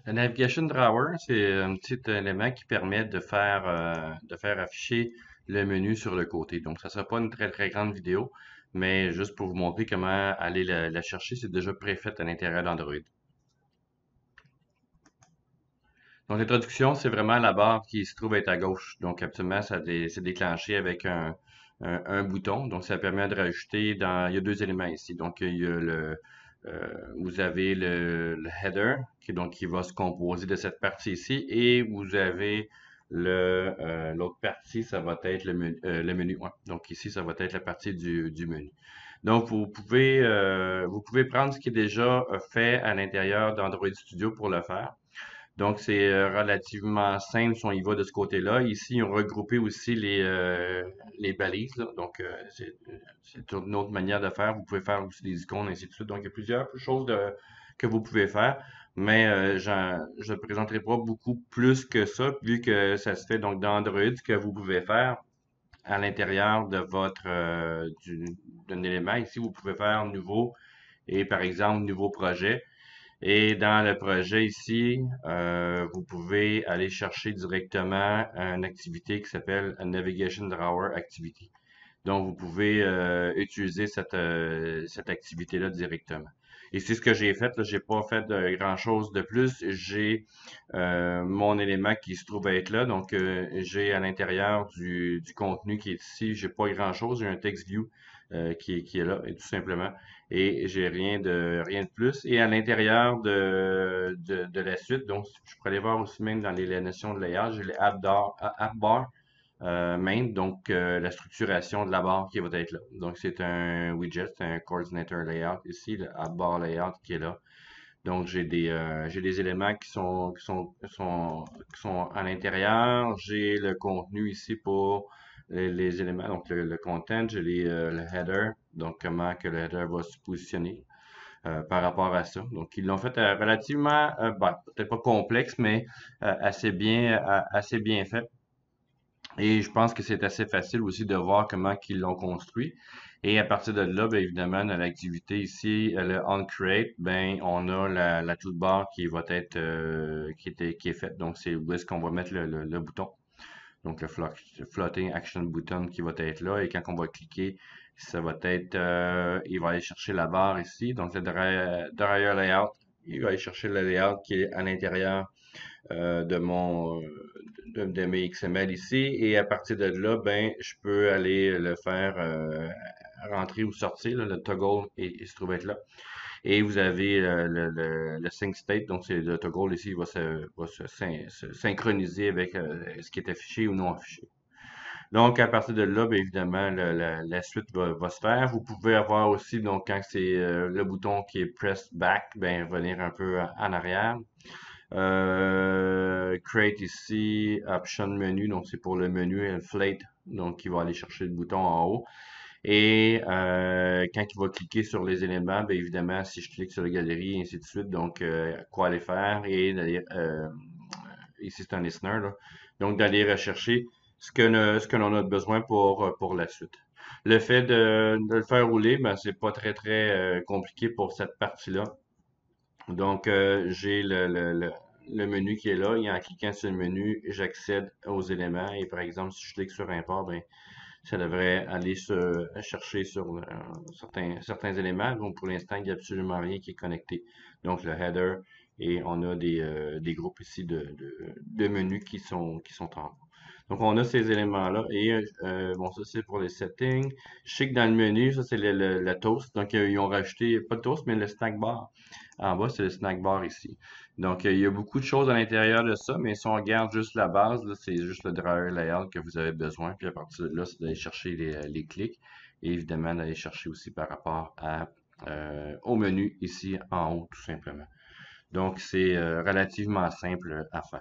Le Navigation Drawer, c'est un petit élément qui permet de faire afficher le menu sur le côté. Donc, ça ne sera pas une très très grande vidéo, mais juste pour vous montrer comment aller la chercher, c'est déjà préfait à l'intérieur d'Android. Donc, l'introduction, c'est vraiment la barre qui se trouve être à gauche. Donc, absolument, c'est déclenché avec un bouton. Donc, ça permet de rajouter il y a deux éléments ici. Donc, il y a vous avez le header, qui va se composer de cette partie ici, et vous avez l'autre partie, ça va être le menu. Ouais. Donc, ici, ça va être la partie du menu. Donc, vous pouvez prendre ce qui est déjà fait à l'intérieur d'Android Studio pour le faire. Donc, c'est relativement simple si on y va de ce côté-là. Ici, ils ont regroupé aussi les balises, là. Donc, c'est une autre manière de faire. Vous pouvez faire aussi des icônes, ainsi de suite. Donc, il y a plusieurs choses que vous pouvez faire. Mais je ne présenterai pas beaucoup plus que ça, vu que ça se fait donc dans Android, ce que vous pouvez faire à l'intérieur de d'un élément. Ici, vous pouvez faire nouveau et, par exemple, nouveau projet. Et dans le projet ici, vous pouvez aller chercher directement une activité qui s'appelle un Navigation Drawer Activity. Donc, vous pouvez utiliser cette activité-là directement. Et c'est ce que j'ai fait. Là, j'ai pas fait de grand-chose de plus. J'ai mon élément qui se trouve être là. Donc, j'ai à l'intérieur du contenu qui est ici, j'ai pas grand-chose. J'ai un text view qui est là, et tout simplement. Et j'ai rien de plus. Et à l'intérieur de la suite, donc, je pourrais aller voir aussi même dans les notions de layout, j'ai les app bar main, donc la structuration de la barre qui va être là. Donc, c'est un widget, c'est un coordinator layout ici, le app bar layout qui est là. Donc, j'ai des éléments qui sont à l'intérieur. J'ai le contenu ici pour les éléments, donc le content. J'ai le header, donc comment que le header va se positionner par rapport à ça. Donc, ils l'ont fait relativement, peut-être pas complexe, mais assez bien fait. Et je pense que c'est assez facile aussi de voir comment ils l'ont construit. Et à partir de là, bien évidemment, dans l'activité ici, le on create, ben on a la toolbar qui va être qui est faite. Donc c'est où est-ce qu'on va mettre le bouton. Donc le floating action button qui va être là. Et quand on va cliquer, ça va être il va aller chercher la barre ici. Donc le dryer layout, il va aller chercher le layout qui est à l'intérieur de mes XML ici. Et à partir de là, ben, je peux aller le faire rentrer ou sortir. Là, le toggle il se trouve être là. Et vous avez le sync state. Donc, c'est le toggle ici, il va se synchroniser avec ce qui est affiché ou non affiché. Donc, à partir de là, bien évidemment, la suite va se faire. Vous pouvez avoir aussi, donc, quand c'est le bouton qui est press back, ben, revenir un peu en arrière. Create ici, option menu, donc c'est pour le menu inflate, donc il va aller chercher le bouton en haut. Et quand il va cliquer sur les éléments, bien évidemment, si je clique sur la galerie, et ainsi de suite, donc quoi aller faire et d'aller, ici c'est un listener, là, donc d'aller rechercher ce que l'on a besoin pour la suite. Le fait de le faire rouler, ben, c'est pas très très compliqué pour cette partie-là. Donc, j'ai le menu qui est là et en cliquant sur le menu, j'accède aux éléments et par exemple, si je clique sur import, ben, ça devrait aller chercher sur certains éléments. Donc, pour l'instant, il n'y a absolument rien qui est connecté. Donc, le header et on a des groupes ici de menus qui sont en haut. Donc, on a ces éléments-là. Et bon, ça, c'est pour les settings. Je sais que dans le menu, ça, c'est le toast. Donc, ils ont rajouté, pas de toast, mais le snack bar. En bas, c'est le snack bar ici. Donc, il y a beaucoup de choses à l'intérieur de ça, mais si on regarde juste la base, là, c'est juste le dryer layout que vous avez besoin. Puis à partir de là, c'est d'aller chercher les clics et évidemment d'aller chercher aussi par rapport au menu ici en haut, tout simplement. Donc, c'est relativement simple à faire.